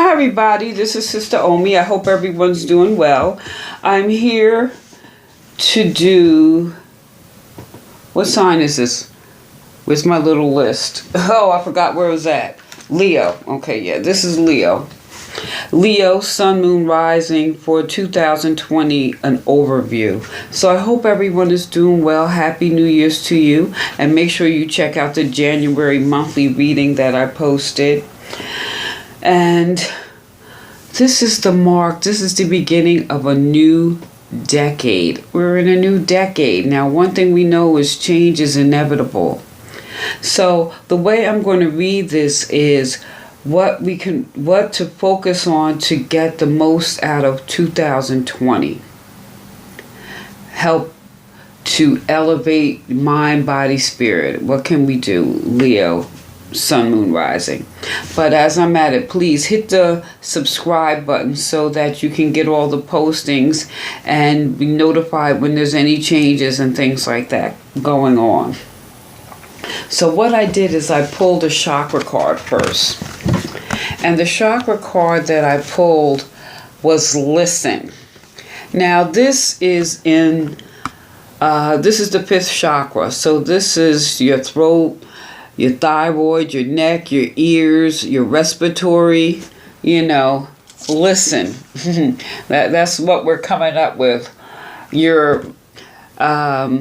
Hi, everybody. This is Sister Omi. I hope everyone's doing well. I'm here to do. What sign is this? Where's my little list? Oh, I forgot where it was at. Leo. Okay, yeah, this is Leo. Leo, Sun, Moon, Rising for 2020, an overview. So I hope everyone is doing well. Happy New Year's to you. And make sure you check out the January monthly reading that I posted. And this is the beginning of a new decade. We're in a new decade. Now, one thing we know is change is inevitable. So the way I'm going to read this is what to focus on to get the most out of 2020. Help to elevate mind, body, spirit. What can we do, Leo? Sun, Moon, Rising. But as I'm at it, please hit the subscribe button so that you can get all the postings and be notified when there's any changes and things like that going on. So what I did is I pulled a chakra card first. And the chakra card that I pulled was Listen. Now this is the fifth chakra. So this is your throat, your thyroid, your neck, your ears, your respiratory, listen. That's what we're coming up with. Are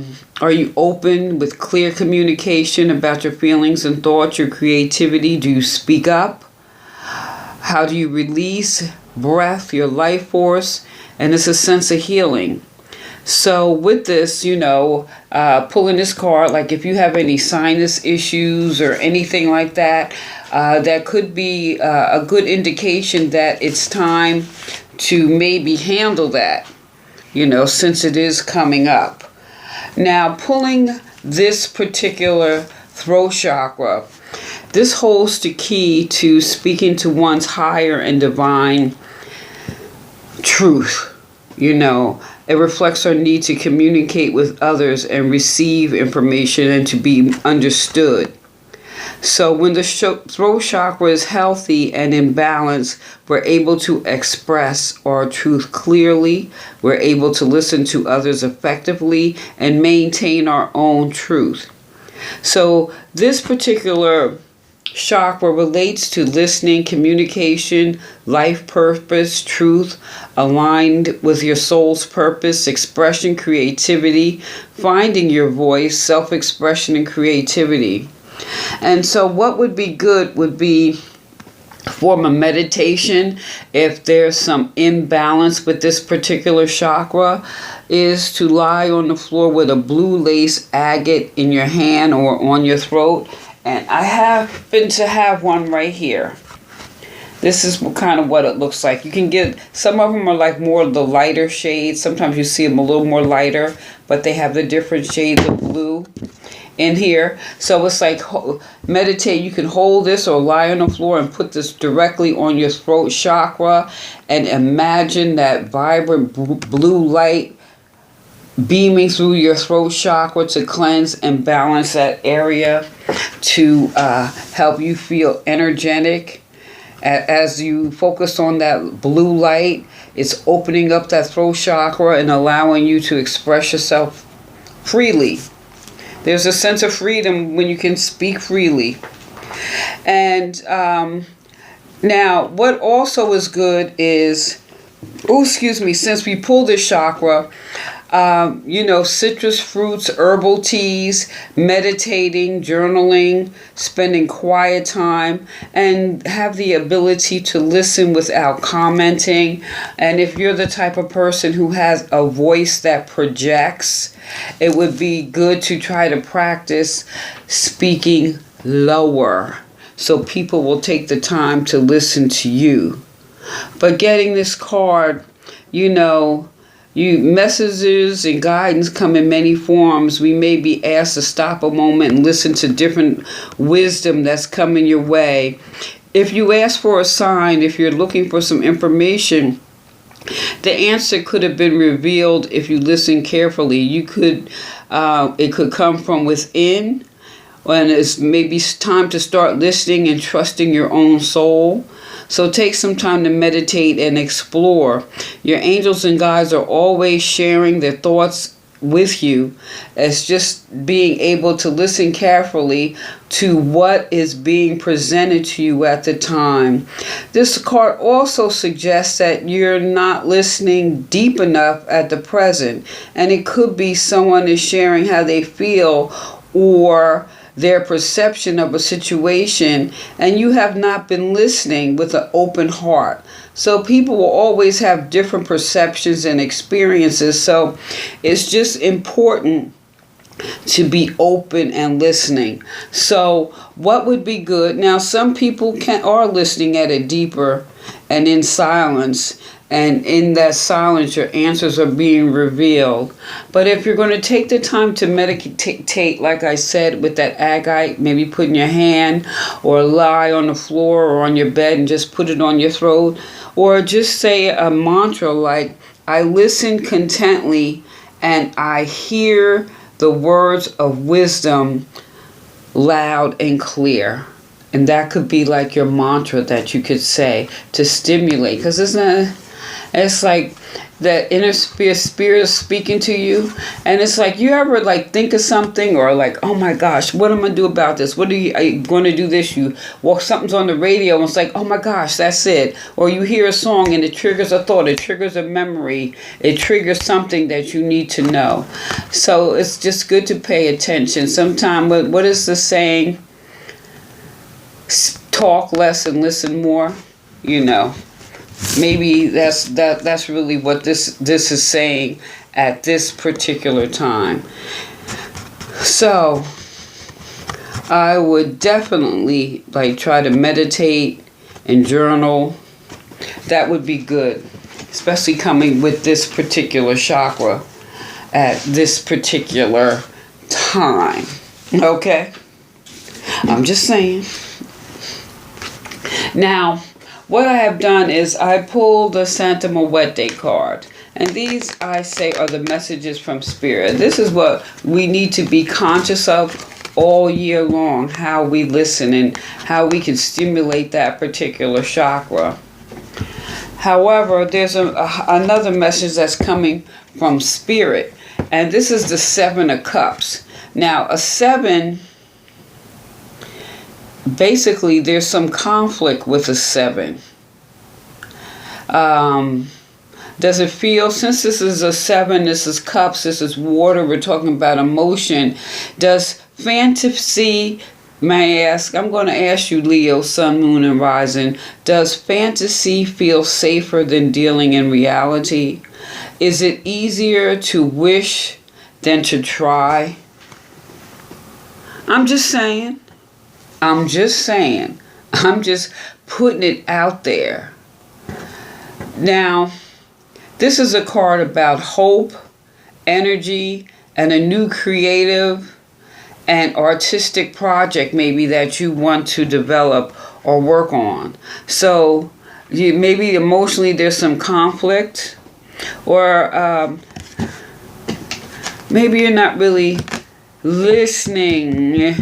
you open with clear communication about your feelings and thoughts, your creativity? Do you speak up? How do you release breath, your life force? And it's a sense of healing. So with this, pulling this card, like if you have any sinus issues or anything like that, that could be a good indication that it's time to maybe handle that, since it is coming up. Now, pulling this particular throat chakra, this holds the key to speaking to one's higher and divine truth, It reflects our need to communicate with others and receive information and to be understood. So when the throat chakra is healthy and in balance, we're able to express our truth clearly. We're able to listen to others effectively and maintain our own truth. So this particular chakra relates to listening, communication, life purpose, truth, aligned with your soul's purpose, expression, creativity, finding your voice, self-expression, and creativity. And so what would be good would be form a meditation if there's some imbalance with this particular chakra, is to lie on the floor with a blue lace agate in your hand or on your throat. And I happen to have one right here. This is kind of what it looks like. You can get, some of them are like more the lighter shades. Sometimes you see them a little more lighter, but they have the different shades of blue in here. So it's like meditate. You can hold this or lie on the floor and put this directly on your throat chakra and imagine that vibrant blue light beaming through your throat chakra to cleanse and balance that area, to help you feel energetic. As you focus on that blue light, it's opening up that throat chakra and allowing you to express yourself freely. There's a sense of freedom when you can speak freely. And now what also is good is, since we pulled this chakra, citrus fruits, herbal teas, meditating, journaling, spending quiet time, and have the ability to listen without commenting. And if you're the type of person who has a voice that projects, it would be good to try to practice speaking lower so people will take the time to listen to you. But getting this card, messages and guidance come in many forms. We may be asked to stop a moment and listen to different wisdom that's coming your way. If you ask for a sign, if you're looking for some information, the answer could have been revealed if you listen carefully. It could come from within, and it's maybe time to start listening and trusting your own soul. So take some time to meditate and explore. Your angels and guides are always sharing their thoughts with you. It's just being able to listen carefully to what is being presented to you at the time. This card also suggests that you're not listening deep enough at the present, and it could be someone is sharing how they feel or their perception of a situation, and you have not been listening with an open heart. So people will always have different perceptions and experiences, so it's just important to be open and listening. So what would be good? Now some people are listening at a deeper and in silence, and in that silence your answers are being revealed. But if you're going to take the time to meditate, like I said, with that agate, maybe put in your hand or lie on the floor or on your bed and just put it on your throat, or just say a mantra like, I listen contently and I hear the words of wisdom loud and clear. And that could be like your mantra that you could say to stimulate, because it's like that inner spirit is speaking to you, and it's like, you ever like think of something, or like, oh my gosh, what am I gonna do about this? Are you going to do this? Something's on the radio and it's like, oh my gosh, that's it. Or you hear a song and it triggers a thought, it triggers a memory, it triggers something that you need to know. So it's just good to pay attention. Sometimes, what is the saying? Talk less and listen more. Maybe that's really what this is saying at this particular time. So I would definitely try to meditate and journal. That would be good, especially coming with this particular chakra at this particular time. Okay? I'm just saying. Now, what I have done is I pulled the Santa Muerte card. And these, I say, are the messages from Spirit. This is what we need to be conscious of all year long, how we listen and how we can stimulate that particular chakra. However, there's another message that's coming from Spirit. And this is the Seven of Cups. Now, a seven, basically, there's some conflict with a seven. Does it feel, since this is a seven, this is cups, this is water, we're talking about emotion, does fantasy, may I ask, I'm going to ask you, Leo, Sun, Moon, and Rising, does fantasy feel safer than dealing in reality? Is it easier to wish than to try? I'm just saying. I'm just putting it out there. Now, this is a card about hope, energy, and a new creative and artistic project maybe that you want to develop or work on. So maybe emotionally there's some conflict, or maybe you're not really listening.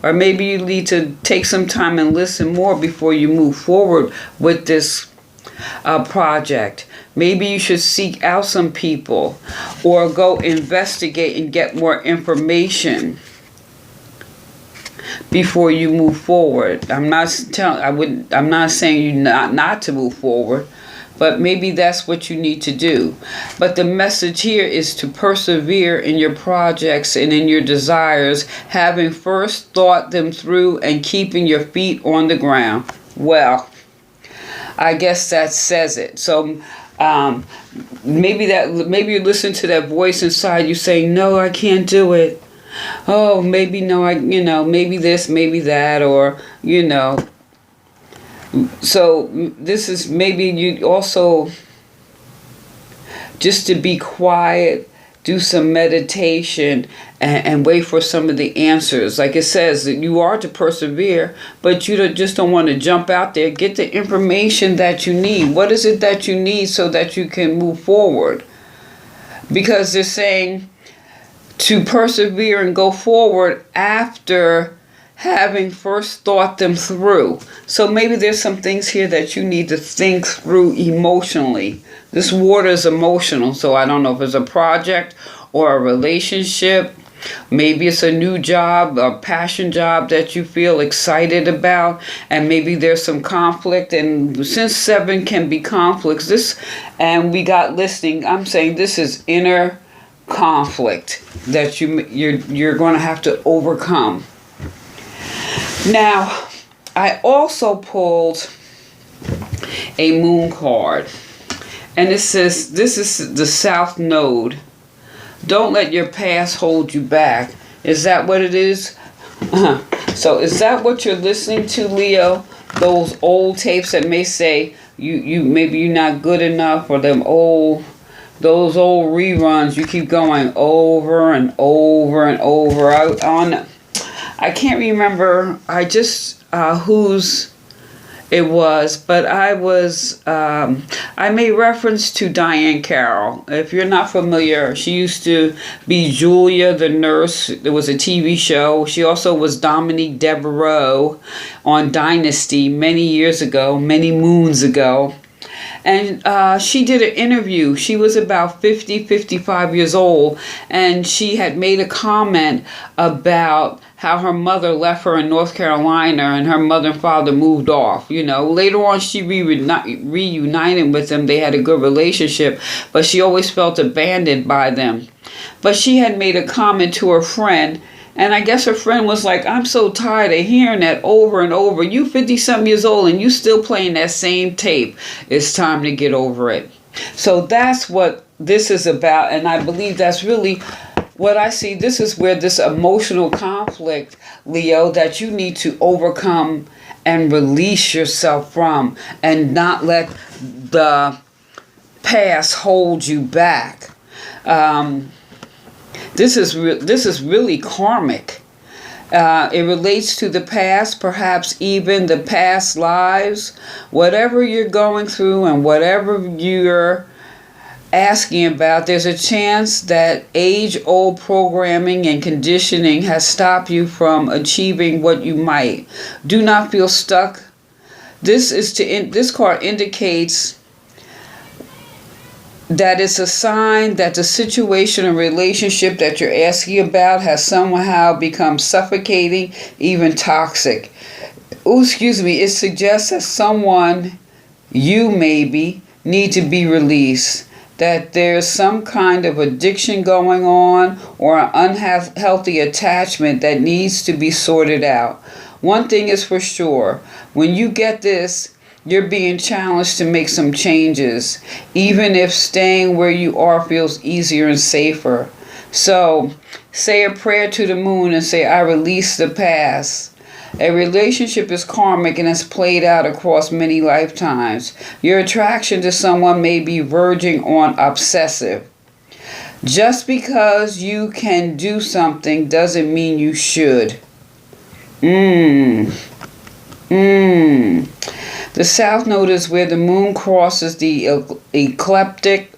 Or maybe you need to take some time and listen more before you move forward with this project. Maybe you should seek out some people or go investigate and get more information before you move forward. I'm not saying you not to move forward, but maybe that's what you need to do. But the message here is to persevere in your projects and in your desires, having first thought them through and keeping your feet on the ground. Well, I guess that says it. So maybe you listen to that voice inside you saying, no, I can't do it. Oh, maybe no, maybe this, maybe that, or, So this is maybe you also just to be quiet, do some meditation, and wait for some of the answers. Like it says that you are to persevere, but you just don't want to jump out there. Get the information that you need. What is it that you need so that you can move forward? Because they're saying to persevere and go forward after having first thought them through. So maybe there's some things here that you need to think through emotionally. This water is emotional, so I don't know if it's a project or a relationship. Maybe it's a new job, a passion job that you feel excited about, and maybe there's some conflict. And since 7 can be conflicts, and we got listing, I'm saying this is inner conflict that you're going to have to overcome. Now, I also pulled a moon card, and it says this is the South Node. Don't let your past hold you back. Is that what it is? So is that what you're listening to, Leo? Those old tapes that may say you maybe you're not good enough, or those old reruns you keep going over and over and over. I can't remember. I just whose it was, but I made reference to Diane Carroll. If you're not familiar, she used to be Julia the nurse. There was a TV show. She also was Dominique Devereaux on Dynasty many years ago, many moons ago. And she did an interview. She was about 50, 55 years old, and she had made a comment about how her mother left her in North Carolina and her mother and father moved off. Later on she reunited with them. They had a good relationship, but she always felt abandoned by them. But she had made a comment to her friend, and I guess her friend was like, I'm so tired of hearing that over and over. You 50-something years old and you still playing that same tape. It's time to get over it. So that's what this is about, and I believe that's really what I see. This is where this emotional conflict, Leo, that you need to overcome and release yourself from, and not let the past hold you back. This is really karmic. It relates to the past, perhaps even the past lives. Whatever you're going through and whatever you're asking about, there's a chance that age-old programming and conditioning has stopped you from achieving what you might. Do not feel stuck. This card indicates that it's a sign that the situation or relationship that you're asking about has somehow become suffocating, even toxic. It suggests that someone, you maybe, need to be released. That there's some kind of addiction going on, or an unhealthy attachment that needs to be sorted out. One thing is for sure, when you get this, you're being challenged to make some changes, even if staying where you are feels easier and safer. So, say a prayer to the moon and say, I release the past. A relationship is karmic and has played out across many lifetimes. Your attraction to someone may be verging on obsessive. Just because you can do something doesn't mean you should. The South Node is where the moon crosses the ecliptic,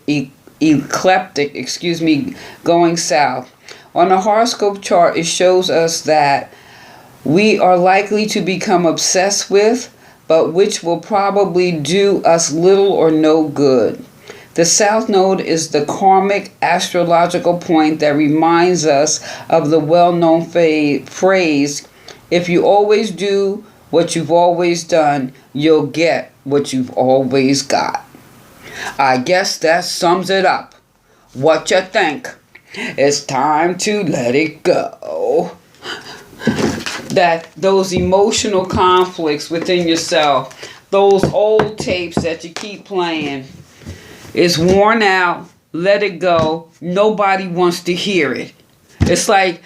going south. On a horoscope chart, it shows us that we are likely to become obsessed with, but which will probably do us little or no good. The South Node is the karmic astrological point that reminds us of the well-known phrase, if you always do what you've always done, you'll get what you've always got. I guess that sums it up. What you think? It's time to let it go. That those emotional conflicts within yourself, those old tapes that you keep playing, it's worn out. Let it go. Nobody wants to hear it. It's like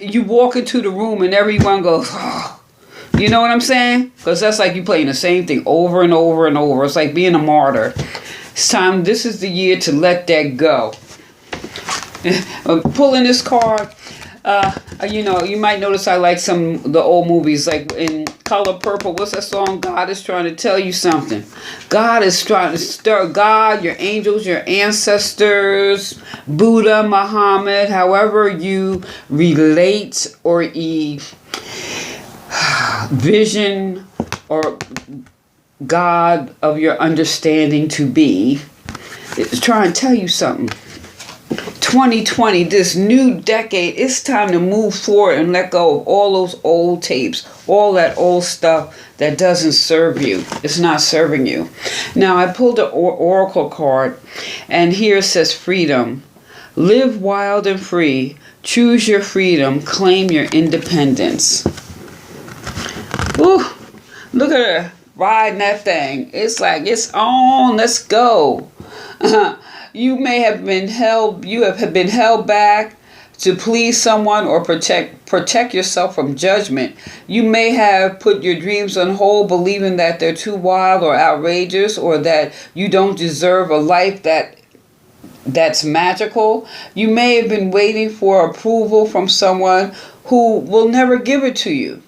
you walk into the room and everyone goes, oh. You know what I'm saying? Because that's like you playing the same thing over and over and over. It's like being a martyr. It's time. This is the year to let that go. Pulling this card, You might notice I like the old movies, like in Color Purple. What's that song? God is trying to tell you something. God is trying to stir. God, your angels, your ancestors, Buddha, Muhammad, however you relate or vision or God of your understanding to be, is trying to tell you something. 2020, this new decade, it's time to move forward and let go of all those old tapes, all that old stuff that doesn't serve you. It's not serving you. Now, I pulled an oracle card, and here it says freedom. Live wild and free. Choose your freedom. Claim your independence. Ooh, look at her riding that thing. It's like, it's on. Let's go. You have been held back to please someone or protect yourself from judgment. You may have put your dreams on hold, believing that they're too wild or outrageous, or that you don't deserve a life that's magical. You may have been waiting for approval from someone who will never give it to you.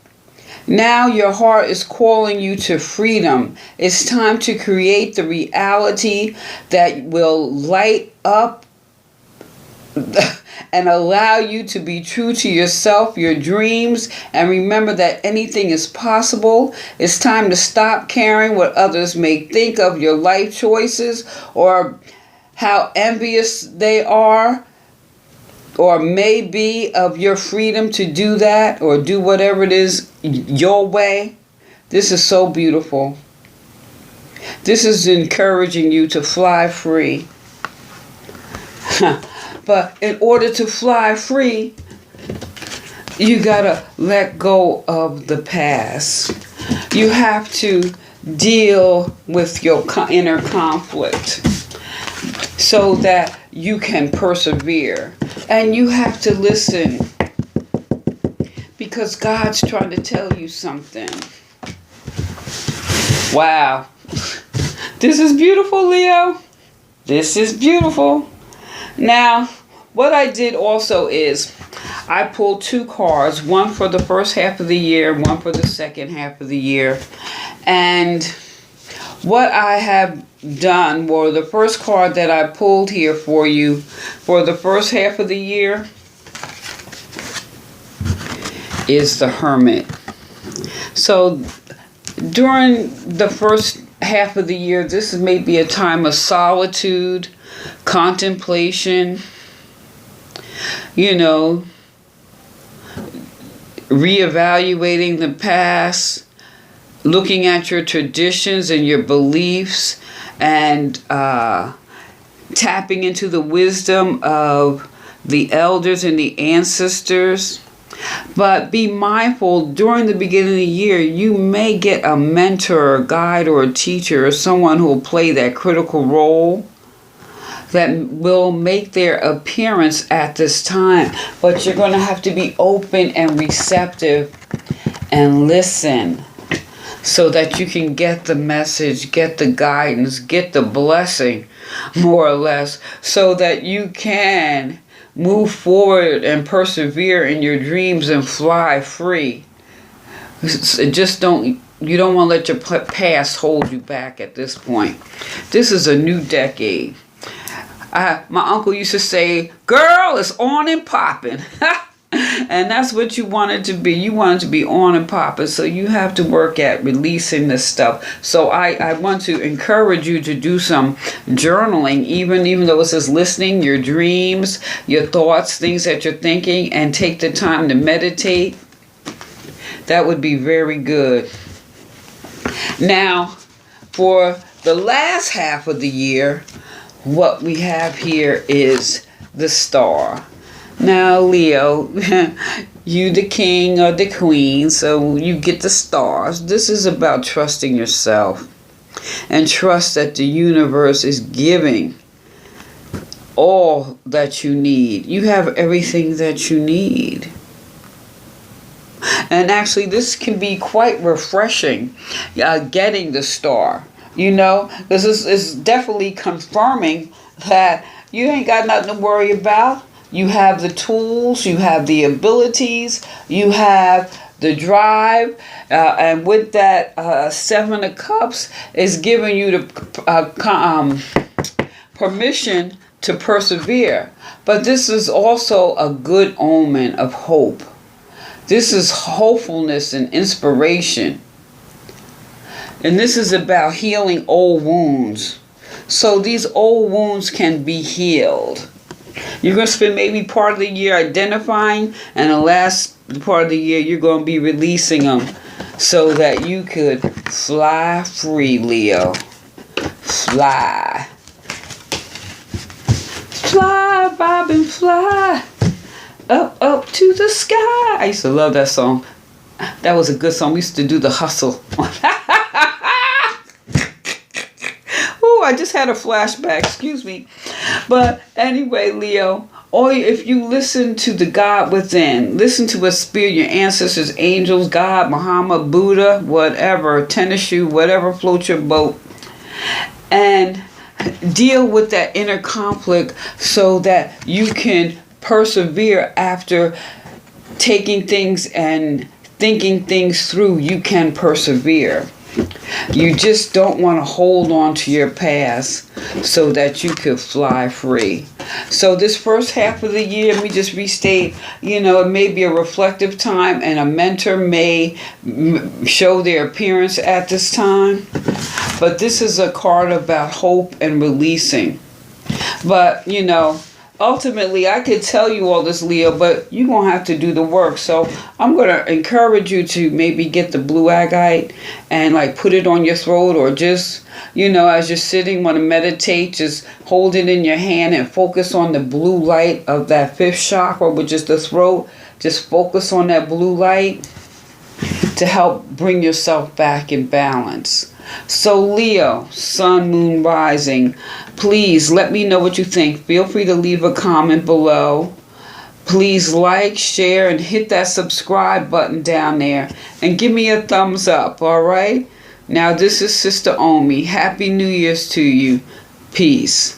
Now your heart is calling you to freedom. It's time to create the reality that will light up and allow you to be true to yourself, your dreams, and remember that anything is possible. It's time to stop caring what others may think of your life choices or how envious they are or may be of your freedom to do that or do whatever it is your way. This is so beautiful. This is encouraging you to fly free. But in order to fly free, you gotta let go of the past. You have to deal with your inner conflict so that you can persevere. And you have to listen because God's trying to tell you something. Wow. This is beautiful, Leo. This is beautiful. Now, what I did also is I pulled 2 cards, one for the first half of the year, one for the second half of the year. And what I have done, or the first card that I pulled here for you for the first half of the year is the Hermit. So during the first half of the year, this may be a time of solitude, contemplation, reevaluating the past, looking at your traditions and your beliefs, and tapping into the wisdom of the elders and the ancestors. But be mindful, during the beginning of the year, you may get a mentor, a guide, or a teacher, or someone who will play that critical role that will make their appearance at this time. But you're going to have to be open and receptive and listen so that you can get the message, get the guidance, get the blessing, more or less, so that you can move forward and persevere in your dreams and fly free. You don't want to let your past hold you back at this point. This is a new decade. My uncle used to say, girl, it's on and popping. And that's what you want it to be. You want it to be on and popping. So you have to work at releasing this stuff. So I want to encourage you to do some journaling, even though it says listening, your dreams, your thoughts, things that you're thinking, and take the time to meditate. That would be very good. Now, for the last half of the year, what we have here is the star. Now, Leo, you the king or the queen, so you get the stars. This is about trusting yourself and trust that the universe is giving all that you need. You have everything that you need. And actually, this can be quite refreshing, getting the star. This is definitely confirming that you ain't got nothing to worry about. You have the tools, you have the abilities, you have the drive, and with that, Seven of Cups is giving you the permission to persevere. But this is also a good omen of hope. This is hopefulness and inspiration. And this is about healing old wounds. So these old wounds can be healed. You're going to spend maybe part of the year identifying, and the last part of the year you're going to be releasing them so that you could fly free, Leo. Fly. Fly, Robin, fly. Up, up to the sky. I used to love that song. That was a good song. We used to do the hustle. Ooh, I just had a flashback. Excuse me. But anyway, Leo, or if you listen to the God within, listen to a spirit, your ancestors, angels, God, Muhammad, Buddha, whatever, tennis shoe, whatever floats your boat, and deal with that inner conflict so that you can persevere after taking things and thinking things through. You can persevere. You just don't want to hold on to your past so that you could fly free. So this first half of the year, let me just restate, it may be a reflective time, and a mentor may show their appearance at this time. But this is a card about hope and releasing. But, ultimately, I could tell you all this, Leo, but you're going to have to do the work. So I'm going to encourage you to maybe get the blue agate and put it on your throat, or just, as you're sitting, want to meditate, just hold it in your hand and focus on the blue light of that fifth chakra, which is the throat. Just focus on that blue light to help bring yourself back in balance. So Leo, sun, moon, rising, please let me know what you think. Feel free to leave a comment below. Please like, share, and hit that subscribe button down there. And give me a thumbs up, all right? Now, this is Sister Omi. Happy New Year's to you. Peace.